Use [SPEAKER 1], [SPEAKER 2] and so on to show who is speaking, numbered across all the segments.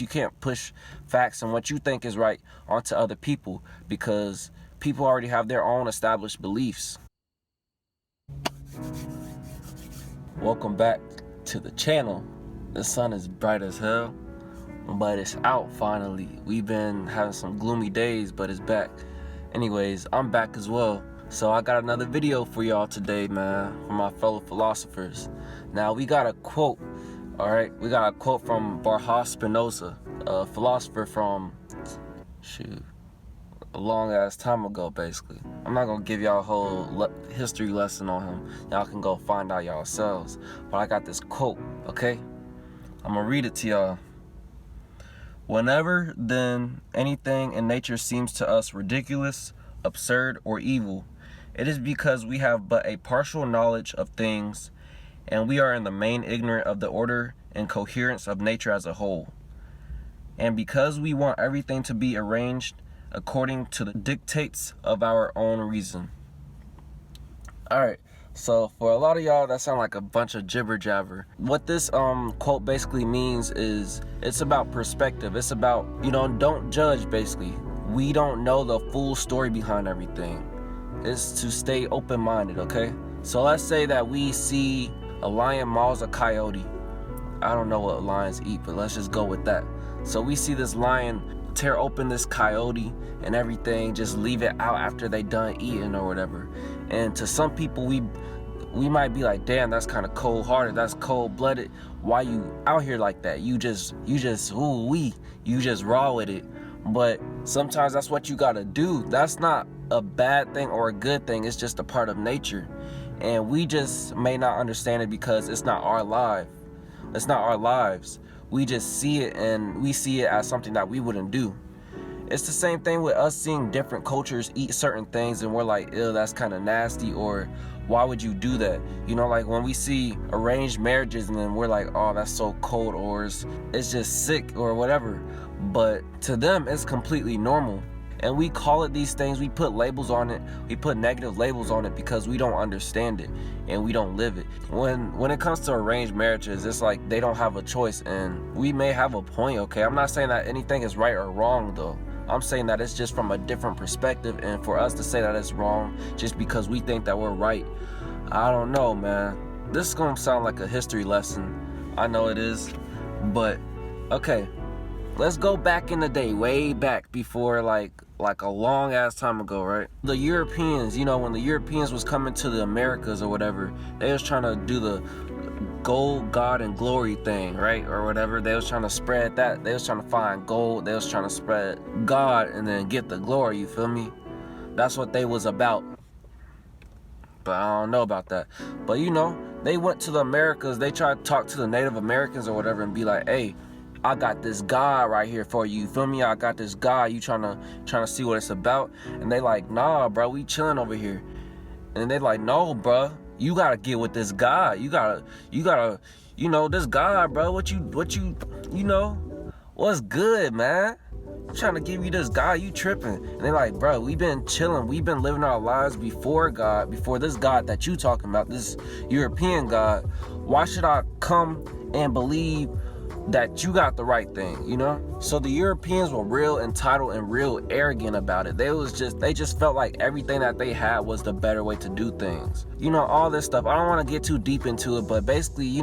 [SPEAKER 1] You can't push facts and what you think is right onto other people because people already have their own established beliefs. Welcome back to the channel. The sun is bright as hell, but it's out finally. We've been having some gloomy days, but it's back. Anyways, I'm back as well. So I got another video for y'all today, man, for my fellow philosophers. Now we got a quote. All right, we got a quote from Baruch Spinoza, a philosopher from, a long ass time ago, basically. I'm not gonna give y'all a whole history lesson on him. Y'all can go find out yourselves. But I got this quote, okay? I'm gonna read it to y'all. Whenever, then, anything in nature seems to us ridiculous, absurd, or evil, it is because we have but a partial knowledge of things, and we are in the main ignorant of the order and coherence of nature as a whole. And because we want everything to be arranged according to the dictates of our own reason. Alright, so for a lot of y'all that sound like a bunch of jibber jabber. What this quote basically means is it's about perspective. It's about, don't judge basically. We don't know the full story behind everything. It's to stay open-minded, okay? So let's say that we see a lion mauls a coyote. I don't know what lions eat, but let's just go with that. So we see this lion tear open this coyote and everything, just leave it out after they done eating or whatever. And to some people, we might be like, damn, that's kind of cold-hearted, that's cold-blooded. Why you out here like that? You just raw with it. But sometimes that's what you gotta do. That's not a bad thing or a good thing. It's just a part of nature. And we just may not understand it because it's not our life. It's not our lives. We just see it, and we see it as something that we wouldn't do. It's the same thing with us seeing different cultures eat certain things and we're like, ew, that's kind of nasty, or why would you do that? Like when we see arranged marriages and then we're like, oh, that's so cold, or it's just sick or whatever. But to them, it's completely normal. And we call it these things, we put labels on it, we put negative labels on it because we don't understand it and we don't live it. When it comes to arranged marriages, it's like they don't have a choice, and we may have a point, okay? I'm not saying that anything is right or wrong though. I'm saying that it's just from a different perspective, and for us to say that it's wrong just because we think that we're right, I don't know, man. This is gonna sound like a history lesson. I know it is, but okay. Let's go back in the day, way back before like a long ass time ago, right? The Europeans, when the Europeans was coming to the Americas or whatever, they was trying to do the gold, God, and glory thing, right? Or whatever. They was trying to spread that. They was trying to find gold. They was trying to spread God and then get the glory, you feel me? That's what they was about. But I don't know about that. But they went to the Americas. They tried to talk to the Native Americans or whatever and be like, hey, I got this God right here for you. You feel me? I got this God. You trying to see what it's about? And they like, nah, bro, we chilling over here. And they like, no, bro, you gotta get with this God. You gotta, this God, bro. What's good, man? I'm trying to give you this God. You tripping? And they like, bro, we been chilling. We been living our lives before God, before this God that you talking about, this European God. Why should I come and believe that you got the right thing, So the Europeans were real entitled and real arrogant about it. They just felt like everything that they had was the better way to do things. All this stuff. I don't want to get too deep into it, but basically,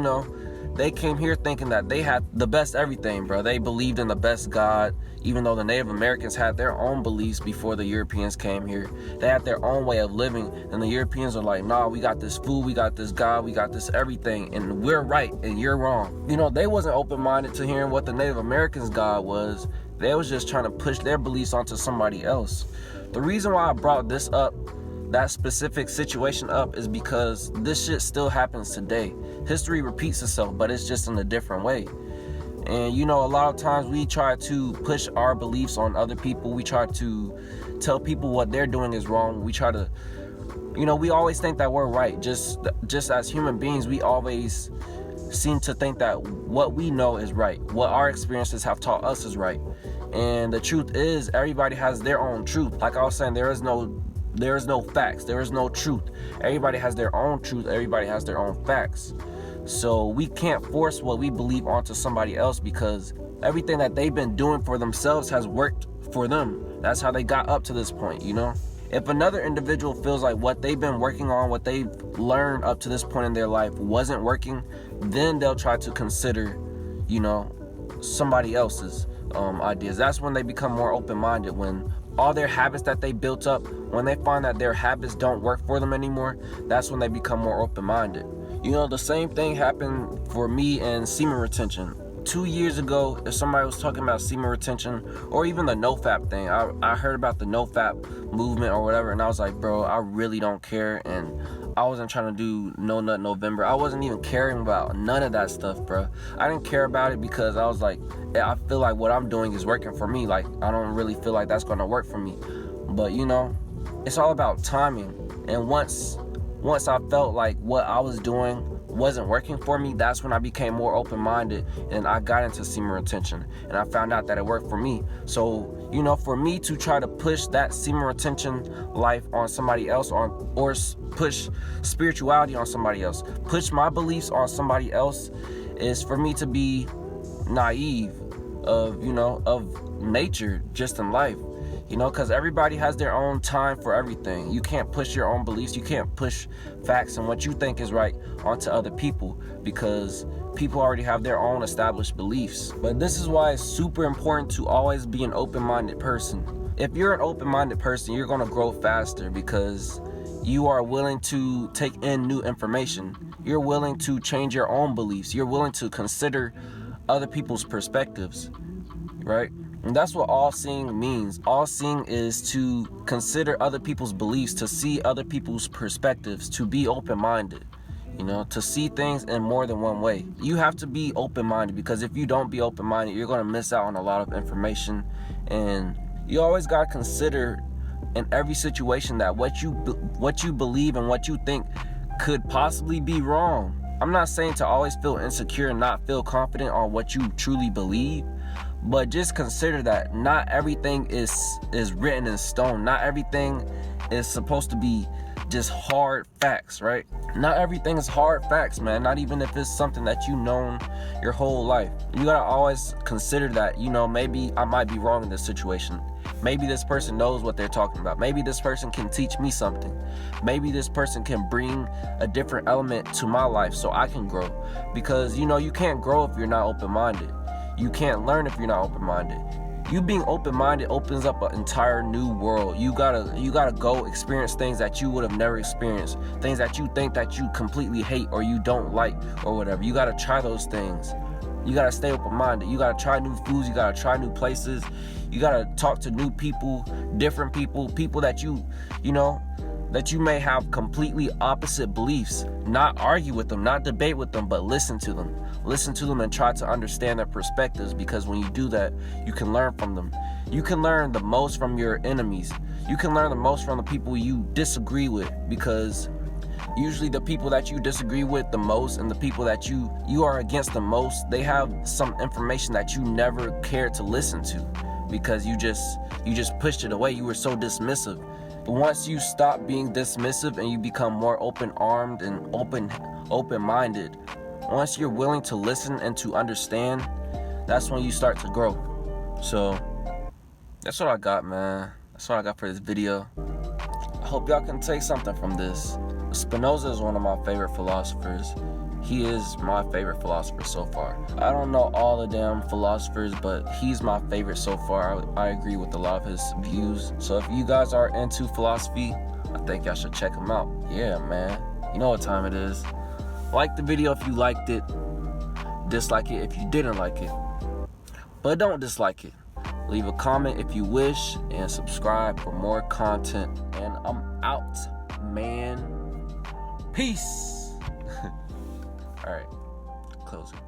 [SPEAKER 1] they came here thinking that they had the best everything, bro. They believed in the best God, even though the Native Americans had their own beliefs before the Europeans came here. They had their own way of living, and the Europeans are like, nah, we got this food, we got this God, we got this everything, and we're right and you're wrong. They wasn't open-minded to hearing what the Native Americans' God was. They was just trying to push their beliefs onto somebody else. The reason why I brought this up, that specific situation up, is because this shit still happens today. History repeats itself, but it's just in a different way. And a lot of times we try to push our beliefs on other people. We try to tell people what they're doing is wrong. We try to, we always think that we're right. Just as human beings, we always seem to think that what we know is right, what our experiences have taught us is right. And the truth is, everybody has their own truth. Like I was saying, there is no facts, there is no truth. Everybody has their own truth, everybody has their own facts. So we can't force what we believe onto somebody else, because everything that they've been doing for themselves has worked for them. That's how they got up to this point, you know? If another individual feels like what they've been working on, what they've learned up to this point in their life wasn't working, then they'll try to consider, you know, somebody else's ideas. That's when they become more open-minded. When all their habits that they built up, when they find that their habits don't work for them anymore, that's when they become more open-minded. You know, the same thing happened for me in semen retention. 2 years ago, if somebody was talking about semen retention, or even the NoFap thing, I heard about the NoFap movement or whatever, and I was like, bro, I really don't care. And I wasn't trying to do No Nut November. I wasn't even caring about none of that stuff, bro. I didn't care about it because I was like, I feel like what I'm doing is working for me. Like, I don't really feel like that's gonna work for me. But you know, it's all about timing. And once I felt like what I was doing wasn't working for me, that's when I became more open-minded, and I got into semen retention, and I found out that it worked for me. So, you know, for me to try to push that semen retention life on somebody else, or push spirituality on somebody else, push my beliefs on somebody else, is for me to be naive of, you know, of nature just in life. You know, because everybody has their own time for everything. You can't push your own beliefs. You can't push facts and what you think is right onto other people, because people already have their own established beliefs. But this is why it's super important to always be an open-minded person. If you're an open-minded person, you're going to grow faster, because you are willing to take in new information. You're willing to change your own beliefs. You're willing to consider other people's perspectives, right? And that's what all-seeing means. All-seeing is to consider other people's beliefs, to see other people's perspectives, to be open-minded, you know, to see things in more than one way. You have to be open-minded, because if you don't be open-minded, you're going to miss out on a lot of information. And you always got to consider in every situation that what you believe and what you think could possibly be wrong. I'm not saying to always feel insecure and not feel confident on what you truly believe, but just consider that not everything is written in stone. Not everything is supposed to be just hard facts, right? Not everything is hard facts, man. Not even if it's something that you've known your whole life. You gotta always consider that, you know, maybe I might be wrong in this situation. Maybe this person knows what they're talking about. Maybe this person can teach me something. Maybe this person can bring a different element to my life so I can grow. Because, you know, you can't grow if you're not open-minded. You can't learn if you're not open-minded. You being open-minded opens up an entire new world. You gotta go experience things that you would have never experienced, things that you think that you completely hate or you don't like or whatever. You gotta try those things. You gotta stay open-minded. You gotta try new foods. You gotta try new places. You gotta talk to new people, different people, people that you know, that you may have completely opposite beliefs. Not argue with them, not debate with them, but listen to them. Listen to them and try to understand their perspectives, because when you do that, you can learn from them. You can learn the most from your enemies. You can learn the most from the people you disagree with, because usually the people that you disagree with the most and the people that you are against the most, they have some information that you never cared to listen to, because you just pushed it away. You were so dismissive. But once you stop being dismissive and you become more open-armed and open-minded, once you're willing to listen and to understand, that's when you start to grow. So that's what I got, man. That's what I got for this video. I hope y'all can take something from this. Spinoza is one of my favorite philosophers. He is my favorite philosopher so far. I don't know all the damn philosophers, but he's my favorite so far. I agree with a lot of his views. So if you guys are into philosophy, I think y'all should check him out. Yeah, man. You know what time it is. Like the video if you liked it. Dislike it if you didn't like it. But don't dislike it. Leave a comment if you wish, and subscribe for more content. And I'm out, man. Peace. All right, closing.